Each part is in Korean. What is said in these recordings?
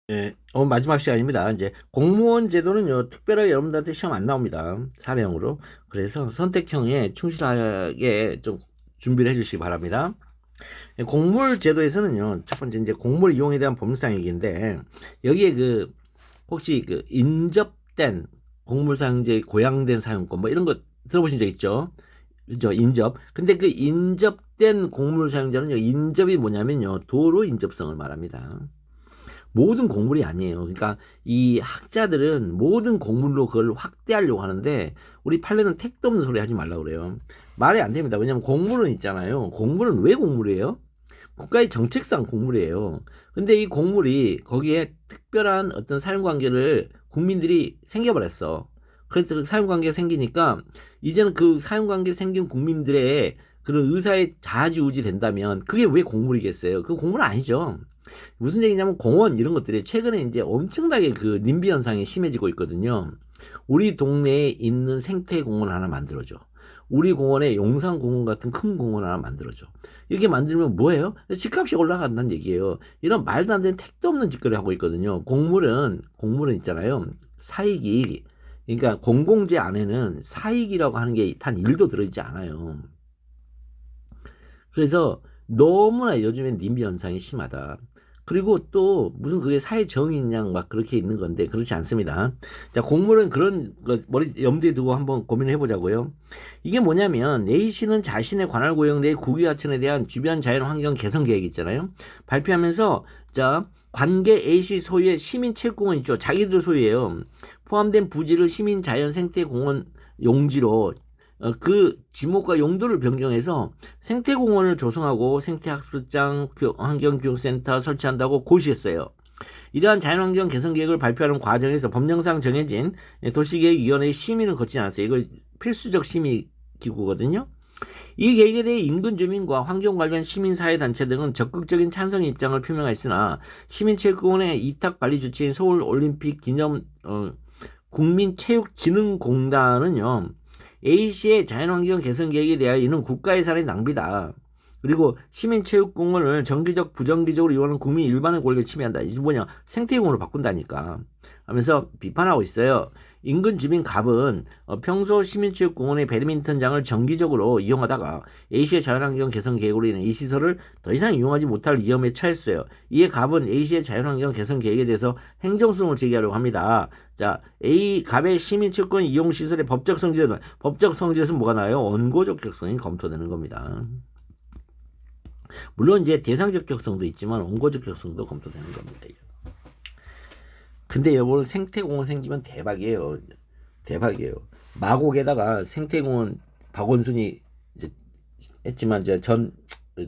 예, 마지막 시간입니다. 이제 공무원 제도는요, 특별하게 여러분들한테 시험 안 나옵니다. 사례형으로. 그래서 선택형에 충실하게 좀 준비를 해주시기 바랍니다. 예, 공무원 제도에서는요, 첫 번째 이제 공무원 이용에 대한 법률상 얘기인데, 여기에 혹시 인접된 공무사용자의 고양된 사용권, 뭐 이런 거 들어보신 적 있죠? 그죠? 인접. 근데 그 인접된 공물 사용자는요, 인접이 뭐냐면요, 도로 인접성을 말합니다. 모든 곡물이 아니에요. 그러니까 이 학자들은 모든 곡물로 그걸 확대하려고 하는데 우리 판례는 택도 없는 소리 하지 말라고 그래요. 말이 안 됩니다. 왜냐면 곡물은 있잖아요. 곡물은 왜 곡물이에요? 국가의 정책상 곡물이에요. 근데 이 곡물이 거기에 특별한 어떤 사용관계를 국민들이 생겨버렸어. 그래서 그 사용관계가 생기니까 이제는 그 사용관계 생긴 국민들의 그런 의사에 좌지우지 된다면 그게 왜 곡물이겠어요? 그 곡물 아니죠. 무슨 얘기냐면 공원 이런 것들이 최근에 이제 엄청나게 그 님비 현상이 심해지고 있거든요. 우리 동네에 있는 생태공원 하나 만들어줘. 우리 공원에 용산공원 같은 큰 공원 하나 만들어줘. 이렇게 만들면 뭐예요? 집값이 올라간다는 얘기예요. 이런 말도 안 되는 택도 없는 짓거리 하고 있거든요. 공물은 있잖아요. 사익이, 그러니까 공공재 안에는 사익이라고 하는 게 단 1도 들어있지 않아요. 그래서 너무나 요즘엔 님비 현상이 심하다. 그리고 또 무슨 그게 사회 정의냐 막 그렇게 있는 건데 그렇지 않습니다. 자, 공무원 그런 거 머리 염두에 두고 한번 고민을 해보자고요. 이게 뭐냐면 A씨는 자신의 관할 구역 내 국유하천에 대한 주변 자연 환경 개선 계획 있잖아요. 발표하면서 자 관계 A씨 소유의 시민체육공원 있죠. 자기들 소유예요. 포함된 부지를 시민 자연 생태공원 용지로 그 지목과 용도를 변경해서 생태공원을 조성하고 생태학습장, 환경교육센터 설치한다고 고시했어요. 이러한 자연환경 개선 계획을 발표하는 과정에서 법령상 정해진 도시계획위원회의 심의는 거치지 않았어요. 이거 필수적 심의 기구거든요. 이 계획에 대해 인근 주민과 환경 관련 시민사회단체 등은 적극적인 찬성 입장을 표명했으나 시민체육공원의 이탁관리 주체인 서울올림픽 기념 국민체육진흥공단은요. A씨의 자연환경 개선 계획에 대하여 이는 국가 예산의 낭비다. 그리고 시민체육공원을 정기적 부정기적으로 이용하는 국민 일반의 권리를 침해한다. 이게 뭐냐? 생태공원으로 바꾼다니까. 하면서 비판하고 있어요. 인근 주민 갑은 평소 시민체육공원의 배드민턴장을 정기적으로 이용하다가 A시의 자연환경 개선 계획으로 인해 이 시설을 더 이상 이용하지 못할 위험에 처했어요. 이에 갑은 A시의 자연환경 개선 계획에 대해서 행정소송을 제기하려고 합니다. 자, A 갑의 시민체육관 이용 시설의 법적 성질은 법적 성질에서 뭐가 나요? 원고적 적성이 검토되는 겁니다. 물론 이제 대상적 적성도 있지만 원고적 적성도 검토되는 겁니다. 근데 여러분 생태공원 생기면 대박이에요. 대박이에요. 마곡에다가 생태공원 박원순이 이제 했지만 이제 전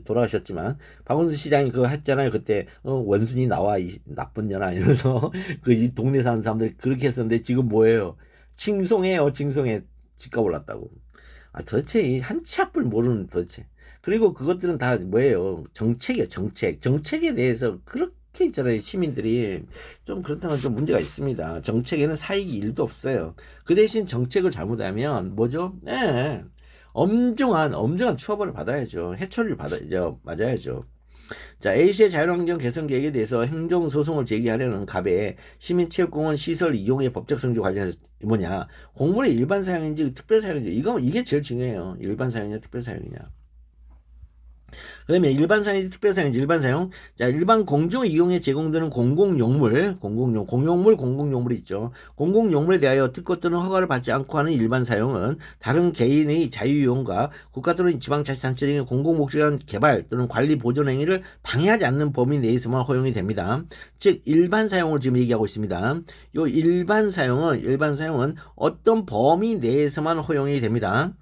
돌아가셨지만 박원순 시장이 그거 했잖아요. 그때 원순이 나와 이 나쁜 년아 이러면서 그 이 동네 사는 사람들이 그렇게 했었는데 지금 뭐예요? 칭송해요. 칭송해. 집값 올랐다고. 아 도대체 이 한치 앞을 모르는 도대체. 그리고 그것들은 다 뭐예요? 정책이에요. 정책. 정책에 대해서 그렇게 있잖아요. 시민들이 좀 그렇다면 좀 문제가 있습니다. 정책에는 사익이 일도 없어요. 그 대신 정책을 잘못하면 뭐죠? 네. 엄중한 처벌을 받아야죠. 해초리를 받아야죠. 맞아야죠. 자, A시의 자연환경 개선 계획에 대해서 행정소송을 제기하려는 갑의 시민체육공원 시설 이용의 법적 성질 관련해서 뭐냐? 공물의 일반 사용인지 특별 사용인지 이게 제일 중요해요. 일반 사용이냐 특별 사용이냐. 그러면 일반 사용인지 특별 사용인지 일반 사용. 자, 일반 공중 이용에 제공되는 공용물이 있죠. 공공용물에 대하여 특권 또는 허가를 받지 않고 하는 일반 사용은 다른 개인의 자유이용과 국가 또는 지방자치단체 등의 공공목적한 개발 또는 관리 보존 행위를 방해하지 않는 범위 내에서만 허용이 됩니다. 즉 일반 사용을 지금 얘기하고 있습니다. 요 일반 사용은 어떤 범위 내에서만 허용이 됩니다.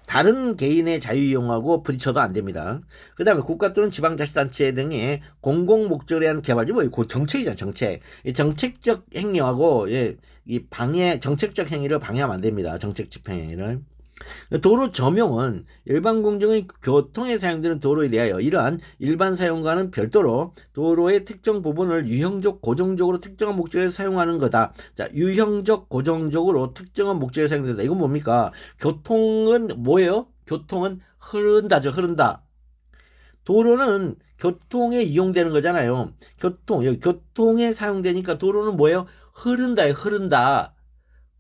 다른 개인의 자유이용하고 부딪혀도 안 됩니다. 그 다음에 국가 또는 지방자치단체 등의 공공목적에 대한 개발이 뭐 정책이잖아, 정책. 이 정책적 행위하고 정책적 행위를 방해하면 안 됩니다. 정책 집행 행위를. 도로 점용은 일반 공정의 교통에 사용되는 도로에 대하여 이러한 일반 사용과는 별도로 도로의 특정 부분을 유형적 고정적으로 특정한 목적에 사용하는 거다. 자, 유형적 고정적으로 특정한 목적에 사용된다. 이건 뭡니까? 교통은 뭐예요? 교통은 흐른다죠. 흐른다. 도로는 교통에 이용되는 거잖아요. 여기 교통에 사용되니까 도로는 뭐예요? 흐른다예요. 흐른다.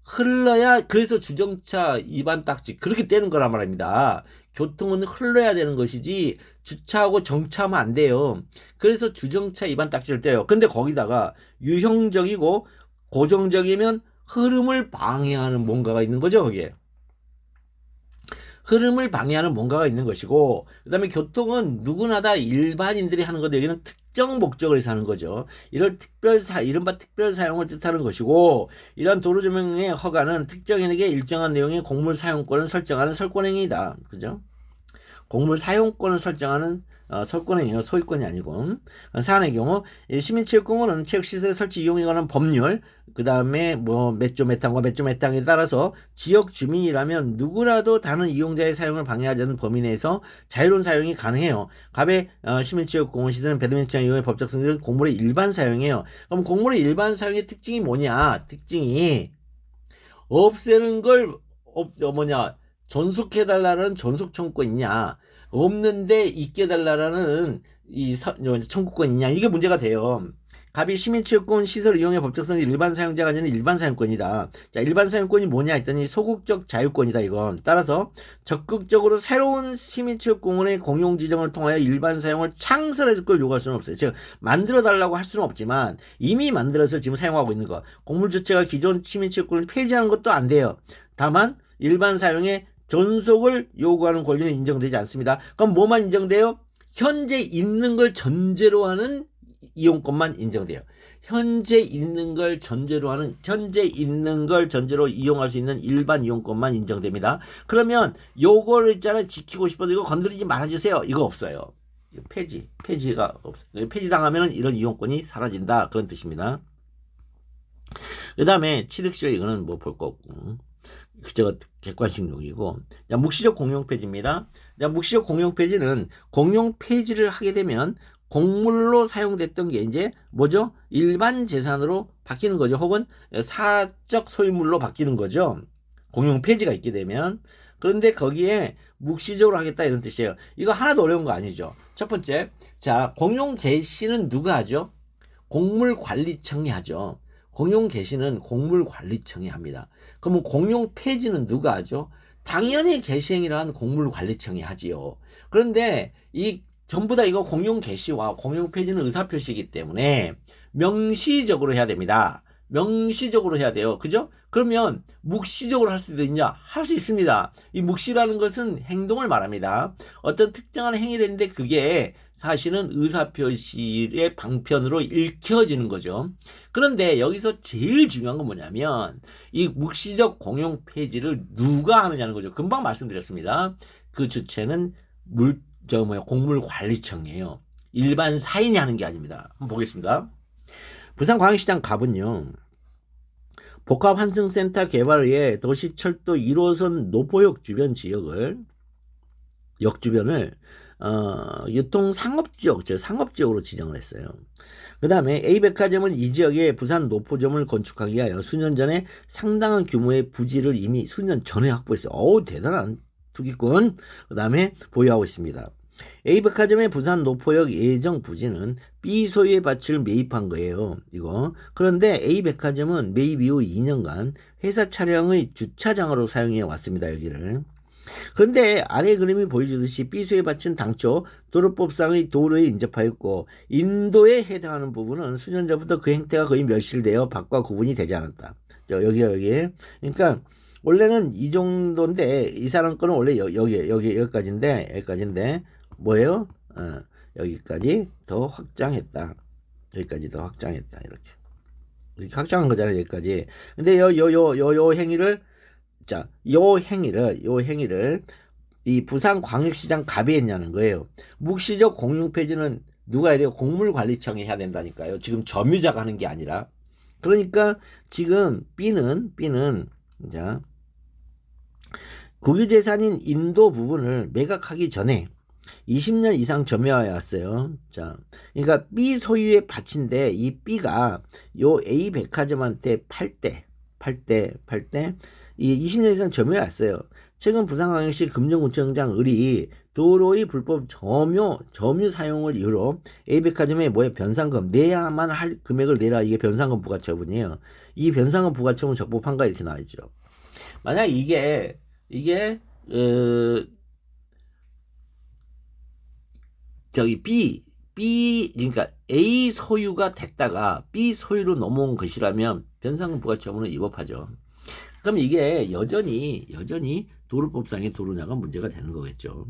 흘러야, 그래서 주정차 위반 딱지 그렇게 떼는 거란 말입니다. 교통은 흘러야 되는 것이지 주차하고 정차하면 안 돼요. 그래서 주정차 위반 딱지를 떼요. 근데 거기다가 유형적이고 고정적이면 흐름을 방해하는 뭔가가 있는 거죠, 거기에. 흐름을 방해하는 뭔가가 있는 것이고, 그 다음에 교통은 누구나 다 일반인들이 하는 건데, 여기는 특정 목적을 위해서 하는 거죠. 이른바 특별 사용을 뜻하는 것이고, 이러한 도로조명의 허가는 특정인에게 일정한 내용의 공물 사용권을 설정하는 설권행위이다. 그죠? 공물 사용권을 설정하는 설권행위요. 소유권이 아니고. 사안의 경우 시민체육공원은 체육시설 설치 이용에 관한 법률, 그 다음에 뭐 몇 조 몇 항과 몇 조 몇 항에 따라서 지역 주민이라면 누구라도 다른 이용자의 사용을 방해하지 않는 범위 내에서 자유로운 사용이 가능해요. 갑의 시민체육공원 시설은 배드민턴 이용의 법적 성질은 공물의 일반 사용이에요. 그럼 공물의 일반 사용의 특징이 뭐냐? 특징이 없애는 걸 존속해달라는 존속 청구권이냐, 없는데 있게 해달라는 이 청구권이냐, 이게 문제가 돼요. 갑이 시민체육공원 시설 이용의 법적성이 일반 사용자가 가지는 일반 사용권이다. 자, 일반 사용권이 뭐냐 했더니 소극적 자유권이다, 이건. 따라서 적극적으로 새로운 시민체육공원의 공용 지정을 통하여 일반 사용을 창설해줄 걸 요구할 수는 없어요. 즉 만들어 달라고 할 수는 없지만 이미 만들어서 지금 사용하고 있는 거, 공물 주체가 기존 시민체육공원을 폐지하는 것도 안 돼요. 다만 일반 사용에 존속을 요구하는 권리는 인정되지 않습니다. 그럼 뭐만 인정돼요? 현재 있는 걸 전제로 하는 이용권만 인정돼요. 현재 있는 걸 전제로 이용할 수 있는 일반 이용권만 인정됩니다. 그러면 요거를 있잖아요. 지키고 싶어서 이거 건드리지 말아주세요. 이거 없어요. 폐지가 없어요. 폐지당하면 이런 이용권이 사라진다. 그런 뜻입니다. 그 다음에 취득시효, 이거는 뭐 볼 거 없고. 저거 객관식용이고. 자, 묵시적 공용폐지입니다. 자, 묵시적 공용폐지는 공용폐지를 하게 되면 공물로 사용됐던 게 이제 뭐죠? 일반 재산으로 바뀌는 거죠. 혹은 사적 소유물로 바뀌는 거죠. 공용폐지가 있게 되면. 그런데 거기에 묵시적으로 하겠다, 이런 뜻이에요. 이거 하나도 어려운 거 아니죠. 첫 번째, 자, 공용개시는 누가 하죠? 공물관리청이 하죠. 공용개시는 공물관리청이 합니다. 그러면 공용폐지는 누가 하죠? 당연히 개시행위를 한 공물관리청이 하지요. 그런데 이 전부 다 이거 공용개시와 공용폐지는 의사표시이기 때문에 명시적으로 해야 됩니다. 명시적으로 해야 돼요. 그죠? 그러면 묵시적으로 할 수도 있냐? 할 수 있습니다. 이 묵시라는 것은 행동을 말합니다. 어떤 특정한 행위를 했는데 그게 사실은 의사표시의 방편으로 읽혀지는 거죠. 그런데 여기서 제일 중요한 건 뭐냐면 이 묵시적 공용폐지를 누가 하느냐는 거죠. 금방 말씀드렸습니다. 그 주체는 공물관리청이에요. 일반 사인이 하는 게 아닙니다. 한번 보겠습니다. 부산광역시장 갑은요, 복합환승센터 개발을 위해 도시철도 1호선 노포역 주변 지역을, 역주변을 유통상업지역, 즉 상업지역으로 지정을 했어요. 그 다음에 A백화점은 이 지역에 부산 노포점을 건축하기 위하여 수년 전에 상당한 규모의 부지를 이미 수년 전에 확보했어요. 어우, 대단한 투기꾼. 그 다음에 보유하고 있습니다. A백화점의 부산 노포역 예정 부지는 B 소유의 밭을 매입한 거예요. 이거. 그런데 A백화점은 매입 이후 2년간 회사 차량의 주차장으로 사용해 왔습니다. 여기를. 그런데 아래 그림이 보여주듯이 B 소유의 밭은 당초 도로법상의 도로에 인접하였고 인도에 해당하는 부분은 수년 전부터 그 행태가 거의 멸실되어 밭과 구분이 되지 않았다. 여기. 그러니까 원래는 이 정도인데 이 사람 거는 원래 여기까지인데 뭐예요? 여기까지 더 확장했다. 여기까지 더 확장했다. 이렇게 확장한 거잖아요. 여기까지. 근데 요 행위를, 자, 요 행위를 이 부산광역시장 갑이 했냐는 거예요. 묵시적 공용폐지는 누가 해야 돼요? 공물관리청이 해야 된다니까요. 지금 점유자가 하는 게 아니라. 그러니까 지금 B는 자, 국유재산인 인도 부분을 매각하기 전에 20년 이상 점유하여 왔어요. 자, 그러니까 B 소유의 밭인데 이 B가 요 A 백화점한테 팔 때 이 20년 이상 점유해 왔어요. 최근 부산광역시 금정구청장 을이 도로의 불법 점유 사용을 이유로 A백화점에 뭐에 변상금 내야만 할 금액을 내라. 이게 변상금 부과처분이에요. 이 변상금 부과처분 적법한가 이렇게 나와있죠. 만약 이게 저기 B 그러니까 A 소유가 됐다가 B 소유로 넘어온 것이라면 변상금 부과처분은 위법하죠. 그럼 이게 여전히 도로법상의 도로냐가 문제가 되는 거겠죠.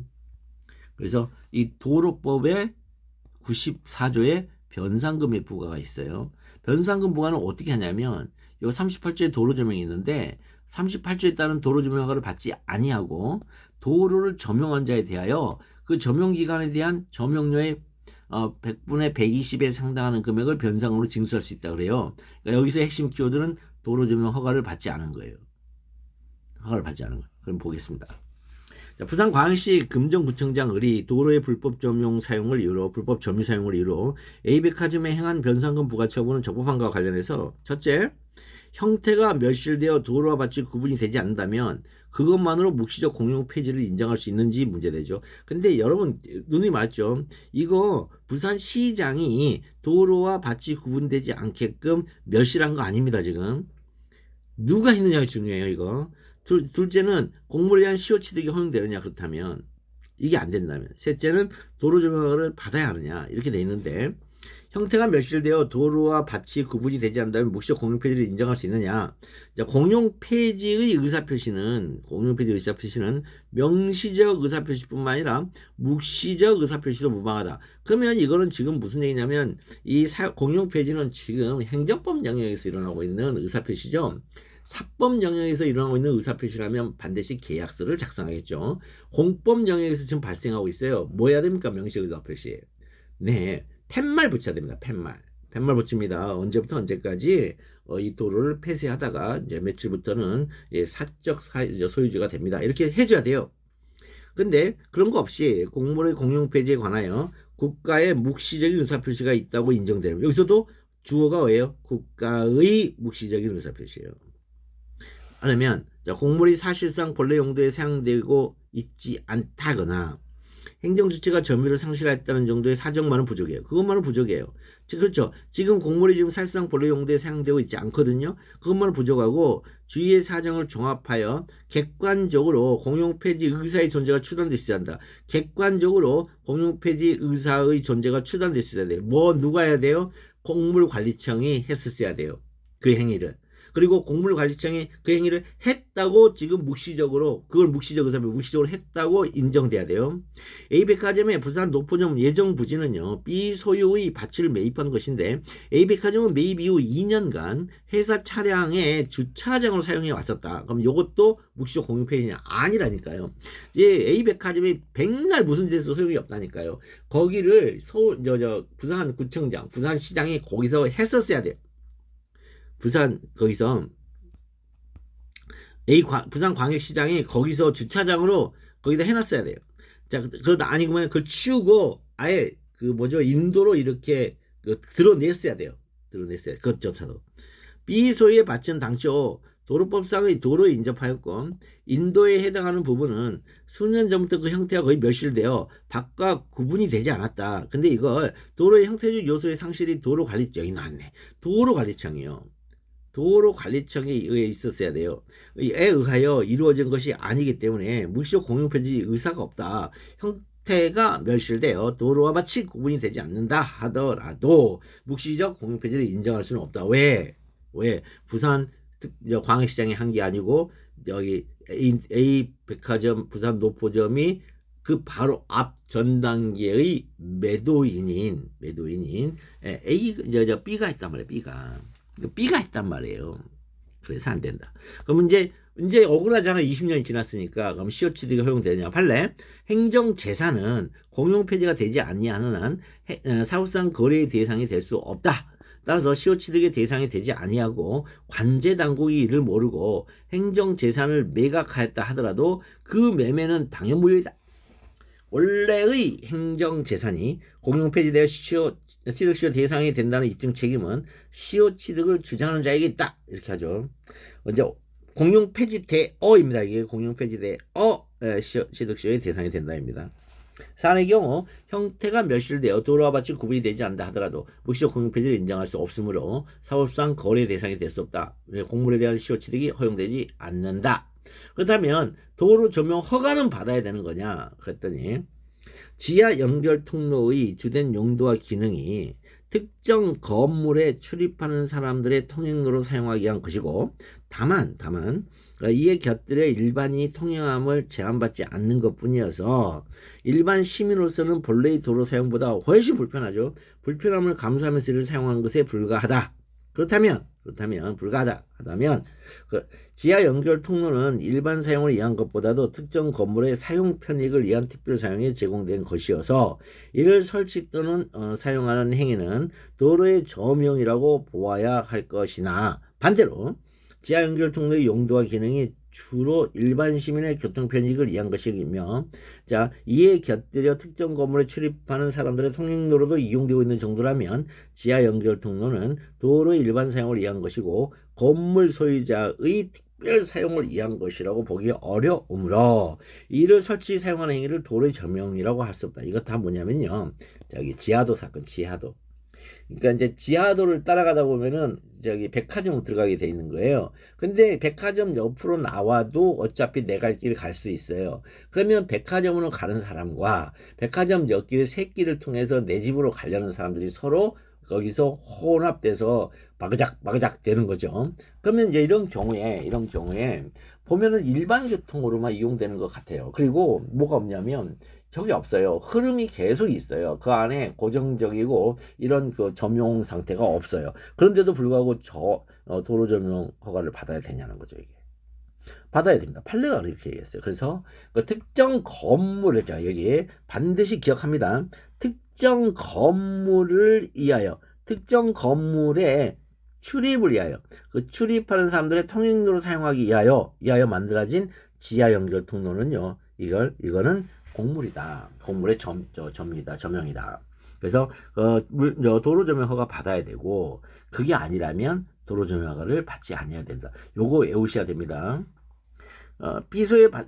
그래서 이 도로법의 94조에 변상금의 부과가 있어요. 변상금 부과는 어떻게 하냐면 이 38조에 도로조명이 있는데 38조에 따른 도로조명 허가를 받지 아니하고 도로를 점용한 자에 대하여 그 점용기간에 대한 점용료의 100분의 120에 상당하는 금액을 변상으로 징수할 수 있다 그래요. 그러니까 여기서 핵심 키워드는 도로조명 허가를 받지 않은 거예요. 허가를 받지 않은 거예요. 그럼 보겠습니다. 자, 부산광역시 금정구청장 을이 도로의 불법 점용 사용을 이유로 불법 점유 사용을 이유로 A백화점에 행한 변상금 부과처분은 적법한가와 관련해서 첫째, 형태가 멸실되어 도로와 밭이 구분이 되지 않는다면 그것만으로 묵시적 공용 폐지를 인정할 수 있는지 문제되죠. 근데 여러분 눈이 맞죠? 이거 부산시장이 도로와 밭이 구분되지 않게끔 멸실한 거 아닙니다. 지금 누가 했느냐가 중요해요. 이거 둘째는 공물에 대한 시효 취득이 허용되느냐. 그렇다면 이게 안 된다면 셋째는 도로 조명을 받아야 하느냐. 이렇게 돼 있는데 형태가 멸실되어 도로와 밭이 구분이 되지 않는다면 묵시적 공용 폐지를 인정할 수 있느냐. 자, 공용 폐지의 의사표시는 명시적 의사표시뿐만 아니라 묵시적 의사표시도 무방하다. 그러면 이거는 지금 무슨 얘기냐면 이 공용 폐지는 지금 행정법 영역에서 일어나고 있는 의사표시죠. 사법 영역에서 일어나고 있는 의사표시라면 반드시 계약서를 작성하겠죠. 공법 영역에서 지금 발생하고 있어요. 뭐 해야 됩니까? 명시적 의사표시. 네, 팻말 붙여야 됩니다. 팻말 붙입니다. 언제부터 언제까지 이 도로를 폐쇄하다가 이제 며칠부터는 사적 소유주가 됩니다. 이렇게 해줘야 돼요. 근데 그런 거 없이 공물의 공용 폐지에 관하여 국가의 묵시적인 의사표시가 있다고 인정되는 여기서도 주어가 뭐예요? 국가의 묵시적인 의사표시예요. 아니면 공물이 사실상 본래 용도에 사용되고 있지 않다거나 행정주체가 점유를 상실했다는 정도의 사정만은 부족해요. 그것만은 부족해요. 그렇죠. 지금 공물이 지금 사실상 본래 용도에 사용되고 있지 않거든요. 그것만은 부족하고 주위의 사정을 종합하여 객관적으로 공용폐지 의사의 존재가 추단될 수 있어야 한다. 객관적으로 공용폐지 의사의 존재가 추단될 수 있어야 돼요. 누가 해야 돼요? 공물관리청이 했었어야 돼요. 그 행위를. 그리고 공물관리청이 그 행위를 했다고 지금 묵시적으로 그걸 묵시적으로 했다고 인정돼야 돼요. A백화점의 부산 노포점 예정 부지는요. B 소유의 밭을 매입한 것인데 A백화점은 매입 이후 2년간 회사 차량의 주차장으로 사용해 왔었다. 그럼 이것도 묵시적 공용폐지냐? 아니라니까요. A백화점이 백날 무슨 짓에서 소용이 없다니까요. 거기를 부산구청장, 부산시장이 거기서 했었어야 돼요. 거기서 부산광역시장이 거기서 주차장으로 거기다 해놨어야 돼요. 자, 그러다 아니면 그걸 치우고 아예 인도로 이렇게 드러냈어야 돼요. 그것조차도. B 소유의 밭은 당초 도로법상의 도로에 인접하였고 인도에 해당하는 부분은 수년 전부터 그 형태가 거의 멸실되어 밭과 구분이 되지 않았다. 근데 이걸 도로의 형태적 요소의 상실이 도로관리청이 나왔네. 도로관리청이요. 도로관리청에 의해 있었어야 돼요. 에 의하여 이루어진 것이 아니기 때문에 묵시적 공용폐지 의사가 없다. 형태가 멸실되어 도로와 밭이 구분이 되지 않는다 하더라도 묵시적 공용폐지를 인정할 수는 없다. 왜? 부산 광역시장이 한 게 아니고 여기 A백화점 부산 노포점이 그 바로 앞 전 단계의 매도인인 B가 했단 말이에요. B가 했단 말이에요. 그래서 안 된다. 그럼 이제 억울하잖아. 20년이 지났으니까. 그럼 시효 취득이 허용되느냐? 판례. 행정재산은 공용폐지가 되지 아니하는 한 사후상 거래의 대상이 될 수 없다. 따라서 시효 취득의 대상이 되지 아니하고 관제당국이 이를 모르고 행정재산을 매각하였다 하더라도 그 매매는 당연무효이다. 원래의 행정재산이 공용폐지되어 취득시효 대상이 된다는 입증 책임은 시효 취득을 주장하는 자에게 있다. 이렇게 하죠. 이제 공용폐지되어입니다. 이게 공용폐지되어 취득시효의 대상이 된다입니다. 사안의 경우 형태가 멸실되어 도로와 밭이 구분이 되지 않는다 하더라도 묵시적 공유폐지를 인정할 수 없으므로 사법상 거래 대상이 될 수 없다. 왜 공물에 대한 시효 취득이 허용되지 않는다. 그렇다면 도로 조명 허가는 받아야 되는 거냐? 그랬더니 지하 연결 통로의 주된 용도와 기능이 특정 건물에 출입하는 사람들의 통행로로 사용하기 위한 것이고 다만 이에 곁들여 일반인이 통행함을 제한받지 않는 것뿐이어서 일반 시민으로서는 본래의 도로 사용보다 훨씬 불편하죠. 불편함을 감수하면서 이를 사용하는 것에 불과하다. 그렇다면 불가하다면 지하 연결 통로는 일반 사용을 위한 것보다도 특정 건물의 사용 편익을 위한 특별 사용에 제공된 것이어서 이를 설치 또는 사용하는 행위는 도로의 점용이라고 보아야 할 것이나 반대로 지하 연결 통로의 용도와 기능이 주로 일반 시민의 교통 편익을 위한 것이며 이에 곁들여 특정 건물에 출입하는 사람들의 통행로로도 이용되고 있는 정도라면 지하 연결 통로는 도로의 일반 사용을 위한 것이고 건물 소유자의 특별 사용을 위한 것이라고 보기 어려우므로 이를 설치 사용하는 행위를 도로의 점용이라고 할 수 없다. 이거 다 뭐냐면요. 지하도 사건, 지하도. 그러니까 이제 지하도를 따라가다 보면은 백화점으로 들어가게 돼 있는 거예요. 근데 백화점 옆으로 나와도 어차피 내 갈 길 갈 수 있어요. 그러면 백화점으로 가는 사람과 백화점 옆길 새길을 통해서 내 집으로 가려는 사람들이 서로 거기서 혼합돼서 마그작 되는 거죠. 그러면 이제 이런 경우에 보면은 일반 교통으로만 이용되는 것 같아요. 그리고 뭐가 없냐면 저게 없어요. 흐름이 계속 있어요. 그 안에 고정적이고 이런 그 점용 상태가 없어요. 그런데도 불구하고 도로 점용 허가를 받아야 되냐는 거죠. 이게 받아야 됩니다. 판례가 그렇게 얘기했어요. 그래서 그 특정 건물을 여기 반드시 기억합니다. 특정 건물을 위하여 특정 건물에 출입을 위하여 그 출입하는 사람들의 통행로로 사용하기 위하여 만들어진 지하 연결 통로는요. 이거는 공물이다. 공물의 점용이다. 그래서 도로 점용 허가 받아야 되고 그게 아니라면 도로 점용 허가를 받지 않아야 된다. 요거 외우셔야 됩니다.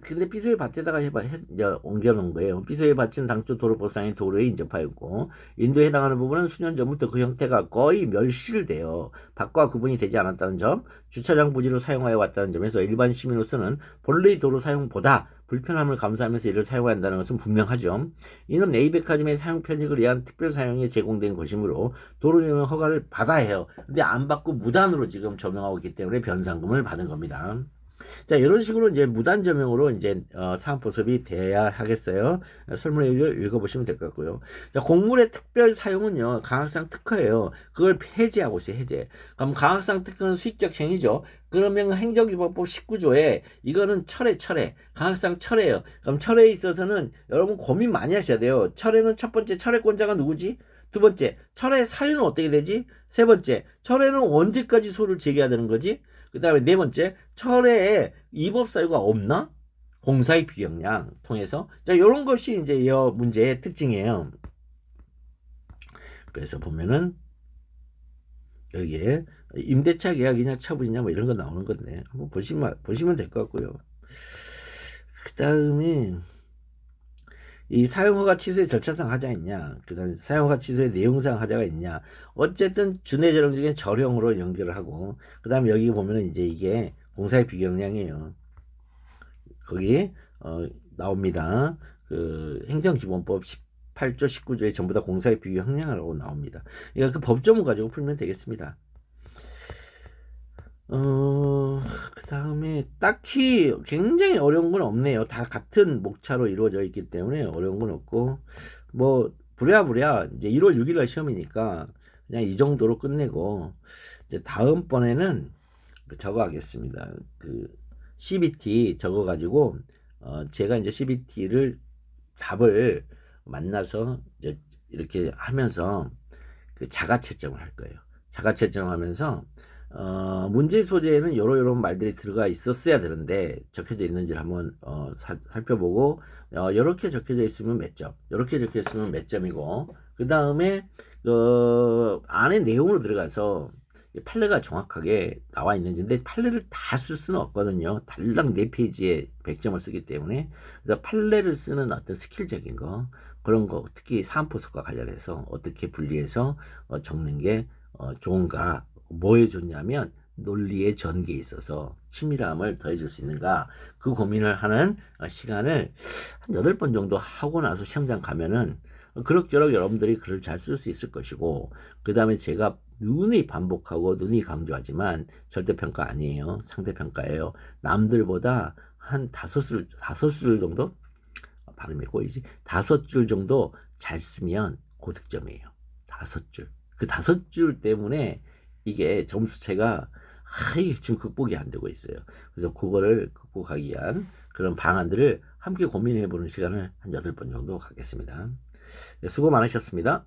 근데 피소의 밭에다가 이제 옮겨놓은 거예요. 피소의 밭은 당초 도로법상의 도로에 인접하였고 인도에 해당하는 부분은 수년 전부터 그 형태가 거의 멸실되어 밭과 구분이 되지 않았다는 점, 주차장 부지로 사용하여 왔다는 점에서 일반 시민으로서는 본래의 도로 사용보다 불편함을 감수하면서 이를 사용해야 한다는 것은 분명하죠. 이는 A백화점의 사용 편익을 위한 특별 사용에 제공된 것이므로 도로 점용 허가를 받아야 해요. 근데 안 받고 무단으로 지금 점용하고 있기 때문에 변상금을 받은 겁니다. 이런 식으로 이제 무단 점용으로 이제 사업 보습이 돼야 하겠어요. 설문을 읽어보시면 될 것 같고요. 공물의 특별 사용은요, 강학상 특허예요. 그걸 폐지하고 있어요, 해제. 그럼 강학상 특허는 수익적 행위죠. 그러면 행정기본법 19조에 이거는 철회. 강학상 철회예요. 그럼 철회에 있어서는 여러분 고민 많이 하셔야 돼요. 철회는 첫 번째 철회권자가 누구지? 두 번째, 철회 사유는 어떻게 되지? 세 번째, 철회는 언제까지 소를 제기해야 되는 거지? 그 다음에 네 번째, 철회에 위법사유가 없나? 공사의 비경량 통해서. 이런 것이 이제 이 문제의 특징이에요. 그래서 보면은, 여기에 임대차 계약이냐, 처분이냐, 뭐 이런 거 나오는 건데, 한번 보시면 될 것 같고요. 그 다음에, 이 사용허가 취소의 절차상 하자가 있냐, 그 다음에 사용허가 취소의 내용상 하자가 있냐, 어쨌든 준해재정적인 절형으로 연결을 하고, 그 다음에 여기 보면은 이제 이게 공사의 비경량이에요. 거기, 나옵니다. 그 행정기본법 18조, 19조에 전부 다 공사의 비경량이라고 나옵니다. 그러니까 그 법조문 가지고 풀면 되겠습니다. 그 다음에 딱히 굉장히 어려운 건 없네요. 다 같은 목차로 이루어져 있기 때문에 어려운 건 없고, 뭐, 부랴부랴 이제 1월 6일날 시험이니까 그냥 이 정도로 끝내고, 이제 다음번에는 저거 하겠습니다. 그 CBT 적어가지고, 제가 이제 CBT를 답을 만나서 이제 이렇게 하면서 그 자가 채점을 할 거예요. 자가 채점하면서 문제 소재에는 요런 말들이 들어가 있었어야 되는데 적혀져 있는지를 한번 살펴보고 요렇게 적혀져 있으면 몇 점, 요렇게 적혀 있으면 몇 점이고 그 다음에 안에 내용으로 들어가서 판례가 정확하게 나와 있는지. 근데 판례를 다 쓸 수는 없거든요. 달랑 4페이지에 100점을 쓰기 때문에. 그래서 판례를 쓰는 어떤 스킬적인 거, 그런 거, 특히 사안포석과 관련해서 어떻게 분리해서 적는 게 좋은가. 뭐에 좋냐면 논리의 전개에 있어서 친밀함을 더해줄 수 있는가, 그 고민을 하는 시간을 한 8번 정도 하고 나서 시험장 가면은 그럭저럭 여러분들이 글을 잘 쓸 수 있을 것이고, 그 다음에 제가 누누이 반복하고 누누이 강조하지만 절대평가 아니에요. 상대평가예요. 남들보다 한 5줄 정도? 발음이 꼬이지. 5줄 정도 잘 쓰면 고득점이에요. 5줄. 그 5줄 때문에 이게 점수차가 이게 지금 극복이 안 되고 있어요. 그래서 그거를 극복하기 위한 그런 방안들을 함께 고민해 보는 시간을 한 8번 정도 갖겠습니다. 네, 수고 많으셨습니다.